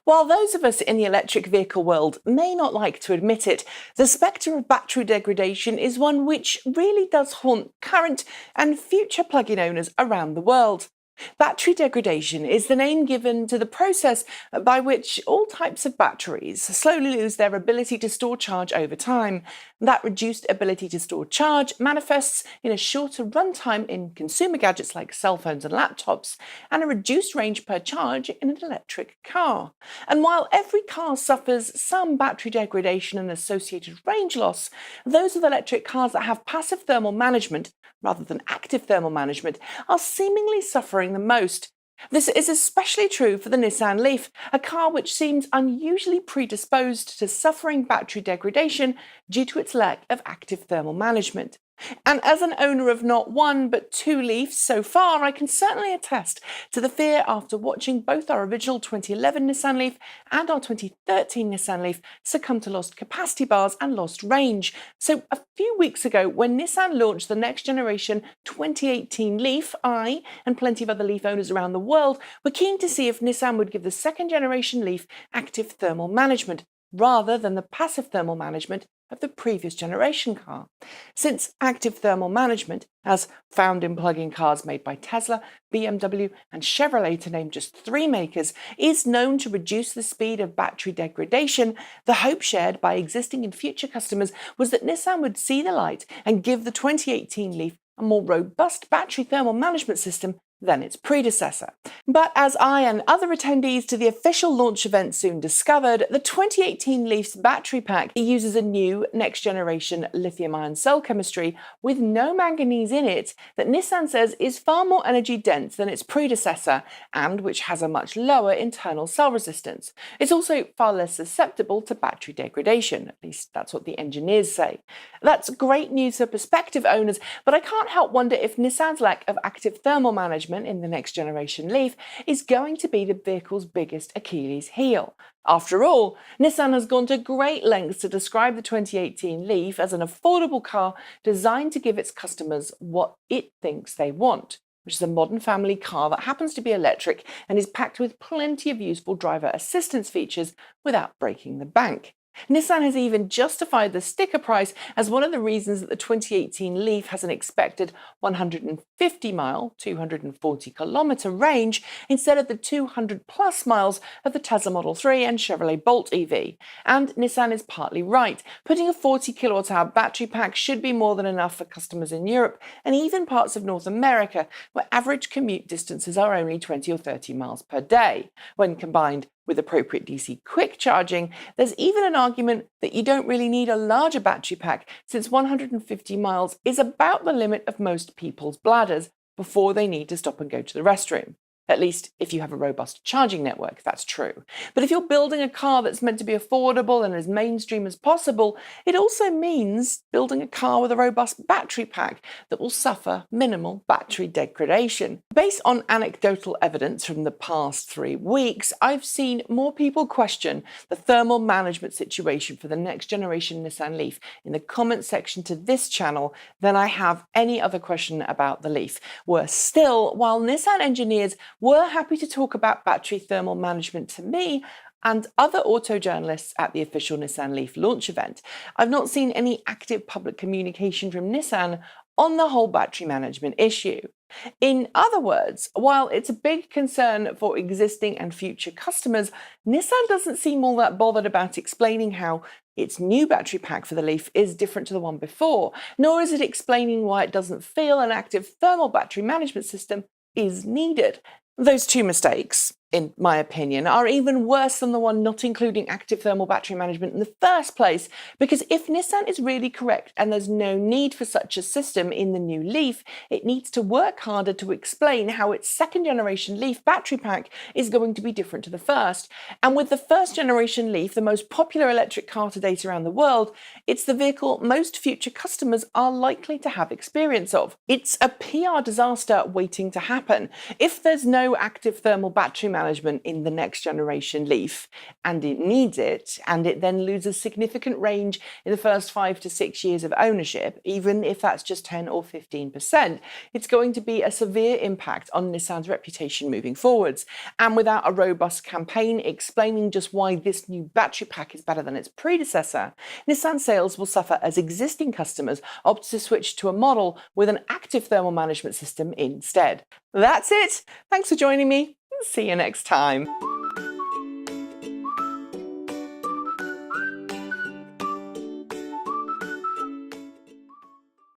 While those of us in the electric vehicle world may not like to admit it, the spectre of battery degradation is one which really does haunt current and future plug-in owners around the world. Battery degradation is the name given to the process by which all types of batteries slowly lose their ability to store charge over time. That reduced ability to store charge manifests in a shorter runtime in consumer gadgets like cell phones and laptops, and a reduced range per charge in an electric car. And while every car suffers some battery degradation and associated range loss, those with electric cars that have passive thermal management rather than active thermal management are seemingly suffering the most. This is especially true for the Nissan Leaf, a car which seems unusually predisposed to suffering battery degradation due to its lack of active thermal management. And as an owner of not one but two Leafs so far, I can certainly attest to the fear after watching both our original 2011 Nissan Leaf and our 2013 Nissan Leaf succumb to lost capacity bars and lost range. So a few weeks ago, when Nissan launched the next generation 2018 Leaf, I and plenty of other Leaf owners around the world were keen to see if Nissan would give the second generation Leaf active thermal management rather than the passive thermal management of the previous generation car. Since active thermal management, as found in plug-in cars made by Tesla, BMW and Chevrolet, to name just three makers, is known to reduce the speed of battery degradation, the hope shared by existing and future customers was that Nissan would see the light and give the 2018 Leaf a more robust battery thermal management system than its predecessor. But as I and other attendees to the official launch event soon discovered, the 2018 Leaf's battery pack uses a new next-generation lithium-ion cell chemistry with no manganese in it that Nissan says is far more energy-dense than its predecessor and which has a much lower internal cell resistance. It's also far less susceptible to battery degradation, at least that's what the engineers say. That's great news for prospective owners, but I can't help wonder if Nissan's lack of active thermal management in the next generation Leaf is going to be the vehicle's biggest Achilles heel. After all, Nissan has gone to great lengths to describe the 2018 Leaf as an affordable car designed to give its customers what it thinks they want, which is a modern family car that happens to be electric and is packed with plenty of useful driver assistance features without breaking the bank. Nissan has even justified the sticker price as one of the reasons that the 2018 Leaf has an expected 150-mile, 240-kilometre range instead of the 200-plus miles of the Tesla Model 3 and Chevrolet Bolt EV. And Nissan is partly right. Putting a 40-kilowatt-hour battery pack should be more than enough for customers in Europe and even parts of North America, where average commute distances are only 20 or 30 miles per day. When combined with appropriate DC quick charging, there's even an argument that you don't really need a larger battery pack, since 150 miles is about the limit of most people's bladders before they need to stop and go to the restroom. At least if you have a robust charging network, that's true. But if you're building a car that's meant to be affordable and as mainstream as possible, it also means building a car with a robust battery pack that will suffer minimal battery degradation. Based on anecdotal evidence from the past 3 weeks, I've seen more people question the thermal management situation for the next generation Nissan Leaf in the comment section to this channel than I have any other question about the Leaf. Worse still, while Nissan engineers were happy to talk about battery thermal management to me and other auto journalists at the official Nissan Leaf launch event, I've not seen any active public communication from Nissan on the whole battery management issue. In other words, while it's a big concern for existing and future customers, Nissan doesn't seem all that bothered about explaining how its new battery pack for the Leaf is different to the one before, nor is it explaining why it doesn't feel an active thermal battery management system is needed. Those two mistakes, in my opinion, are even worse than the one not including active thermal battery management in the first place, because if Nissan is really correct and there's no need for such a system in the new Leaf, it needs to work harder to explain how its second generation Leaf battery pack is going to be different to the first. And with the first generation Leaf, the most popular electric car to date around the world, it's the vehicle most future customers are likely to have experience of. It's a PR disaster waiting to happen. If there's no active thermal battery management in the next generation Leaf, and it needs it, and it then loses significant range in the first 5 to 6 years of ownership, even if that's just 10 or 15%, it's going to be a severe impact on Nissan's reputation moving forwards. And without a robust campaign explaining just why this new battery pack is better than its predecessor, Nissan sales will suffer as existing customers opt to switch to a model with an active thermal management system instead. That's it. Thanks for joining me. See you next time.